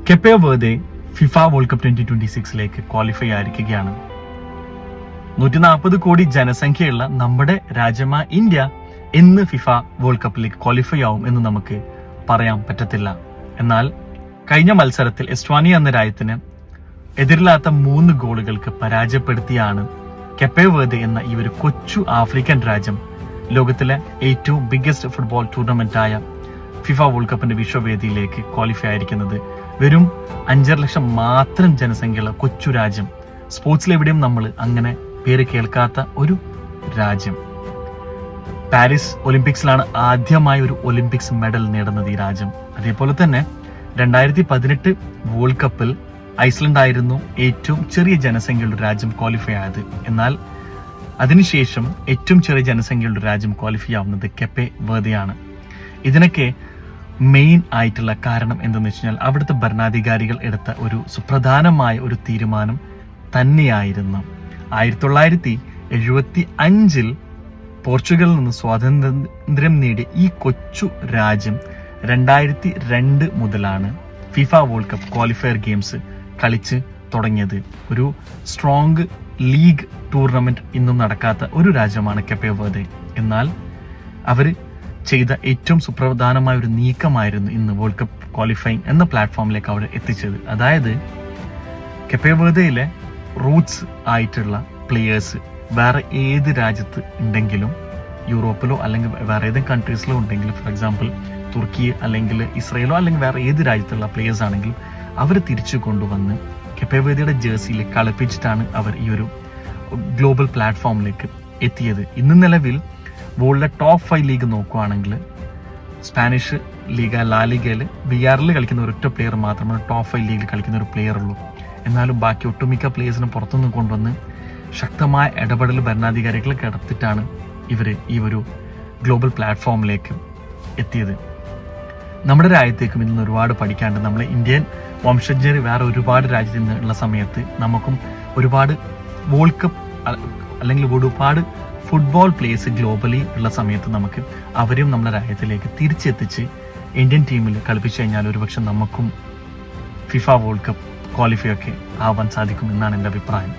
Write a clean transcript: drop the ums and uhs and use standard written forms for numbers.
കെപ്പെ Verde FIFA World Cup 2026 qualify ആയിരിക്കുകയാണ്. 140 കോടി ജനസംഖ്യയുള്ള നമ്മുടെ രാജ്യമായ ഇന്ത്യ എന്ന് ഫിഫ വേൾഡ് കപ്പിലേക്ക് ക്വാളിഫൈ ആവും എന്ന് നമുക്ക് പറയാൻ പറ്റത്തില്ല. എന്നാൽ കഴിഞ്ഞ മത്സരത്തിൽ എസ്ട്വാനിയ എന്ന രാജ്യത്തിന് എതിരില്ലാത്ത 3 ഗോളുകൾക്ക് പരാജയപ്പെടുത്തിയാണ് കെപ്പെ വെർദെ എന്ന ഈ ഒരു കൊച്ചു ആഫ്രിക്കൻ രാജ്യം ലോകത്തിലെ ഏറ്റവും ബിഗ്ഗസ്റ്റ് ഫുട്ബോൾ ടൂർണമെന്റായ ഫിഫ വേൾഡ് കപ്പിന്റെ വിശ്വവേദിയിലേക്ക് ക്വാളിഫൈ ആയിരിക്കുന്നത്. വെറും 5.5 ലക്ഷം മാത്രം ജനസംഖ്യയുള്ള കൊച്ചു രാജ്യം, സ്പോർട്സിൽ എവിടെയും നമ്മൾ അങ്ങനെ പേര് കേൾക്കാത്ത ഒരു രാജ്യം. പാരീസ് ഒളിമ്പിക്സിലാണ് ആദ്യമായി ഒരു ഒളിമ്പിക്സ് മെഡൽ നേടുന്നത് ഈ രാജ്യം. അതേപോലെ തന്നെ 2018 വേൾഡ് കപ്പിൽ ഐസ്ലൻഡ് ആയിരുന്നു ഏറ്റവും ചെറിയ ജനസംഖ്യയുള്ള രാജ്യം ക്വാളിഫൈ ആയത്. എന്നാൽ അതിനുശേഷം ഏറ്റവും ചെറിയ ജനസംഖ്യയുള്ള രാജ്യം ക്വാളിഫൈ ആവുന്നത് കെപ്പെ വെർദെയാണ്. ഇതിനൊക്കെ മെയിൻ ആയിട്ടുള്ള കാരണം എന്തെന്ന് വെച്ച് കഴിഞ്ഞാൽ അവിടുത്തെ ഭരണാധികാരികൾ എടുത്ത ഒരു സുപ്രധാനമായ ഒരു തീരുമാനം തന്നെയായിരുന്നു. 1975 പോർച്ചുഗലിൽ നിന്ന് സ്വാതന്ത്ര്യം നേടിയ ഈ കൊച്ചു രാജ്യം 2002 മുതലാണ് FIFA World cup qualifier games കളിച്ച് തുടങ്ങിയത്. ഒരു സ്ട്രോങ് ലീഗ് ടൂർണമെന്റ് ഇന്നും നടക്കാത്ത ഒരു രാജ്യമാണ് കെപ്പെ വെർദെ. എന്നാൽ അവര് ചെയ്ത ഏറ്റവും സുപ്രധാനമായ ഒരു നീക്കമായിരുന്നു ഇന്ന് വേൾഡ് കപ്പ് ക്വാളിഫൈങ് എന്ന പ്ലാറ്റ്ഫോമിലേക്ക് അവർ എത്തിച്ചത്. അതായത് കെപ്പെ വെർദെയിലെ റൂട്ട്സ് ആയിട്ടുള്ള പ്ലേയേഴ്സ് വേറെ ഏത് രാജ്യത്ത് ഉണ്ടെങ്കിലും, യൂറോപ്പിലോ അല്ലെങ്കിൽ വേറെ ഏതെങ്കിലും കൺട്രീസിലോ ഉണ്ടെങ്കിലും, ഫോർ എക്സാമ്പിൾ തുർക്കി അല്ലെങ്കിൽ ഇസ്രയേലോ അല്ലെങ്കിൽ വേറെ ഏത് രാജ്യത്തുള്ള പ്ലേയേഴ്സ് ആണെങ്കിലും അവർ തിരിച്ചു കൊണ്ടുവന്ന് കെപ്പെ വെർദെയുടെ ജേഴ്സിയിൽ കളിപ്പിച്ചിട്ടാണ് അവർ ഈ ഒരു ഗ്ലോബൽ പ്ലാറ്റ്ഫോമിലേക്ക് എത്തിയത്. ഇന്ന് നിലവിൽ വേൾഡിലെ ടോപ്പ് 5 ലീഗ് നോക്കുകയാണെങ്കിൽ സ്പാനിഷ് ലീഗ ലാ ലീഗയിൽ ബിആറിൽ കളിക്കുന്ന ഒരൊറ്റ പ്ലെയർ മാത്രമാണ് ടോപ്പ് 5 ലീഗിൽ കളിക്കുന്ന ഒരു പ്ലെയർ ഉള്ളൂ. എന്നാലും ബാക്കി ഒട്ടുമിക്ക പ്ലേയേഴ്സിനെ പുറത്തുനിന്ന് കൊണ്ടുവന്ന് ശക്തമായ ഇടപെടൽ ഭരണാധികാരികളെ കിടത്തിട്ടാണ് ഇവർ ഈ ഒരു ഗ്ലോബൽ പ്ലാറ്റ്ഫോമിലേക്ക് എത്തിയത്. നമ്മുടെ രാജ്യത്തേക്കും ഇന്ന് ഒരുപാട് പഠിക്കാണ്ട്. നമ്മളെ ഇന്ത്യൻ വംശജർ വേറെ ഒരുപാട് രാജ്യത്ത് നിന്നുള്ള സമയത്ത് നമുക്കും ഒരുപാട് വേൾഡ് കപ്പ് അല്ലെങ്കിൽ ഒരുപാട് ഫുട്ബോൾ പ്ലേയേഴ്സ് ഗ്ലോബലി ഉള്ള സമയത്ത് നമുക്ക് അവരെയും നമ്മുടെ രാജ്യത്തിലേക്ക് തിരിച്ചെത്തിച്ച് ഇന്ത്യൻ ടീമിൽ കളിപ്പിച്ചു കഴിഞ്ഞാൽ ഒരുപക്ഷെ നമുക്കും ഫിഫ വേൾഡ് കപ്പ് ക്വാളിഫൈ ഒക്കെ ആവാൻ സാധിക്കും എന്നാണ് എൻ്റെ അഭിപ്രായം.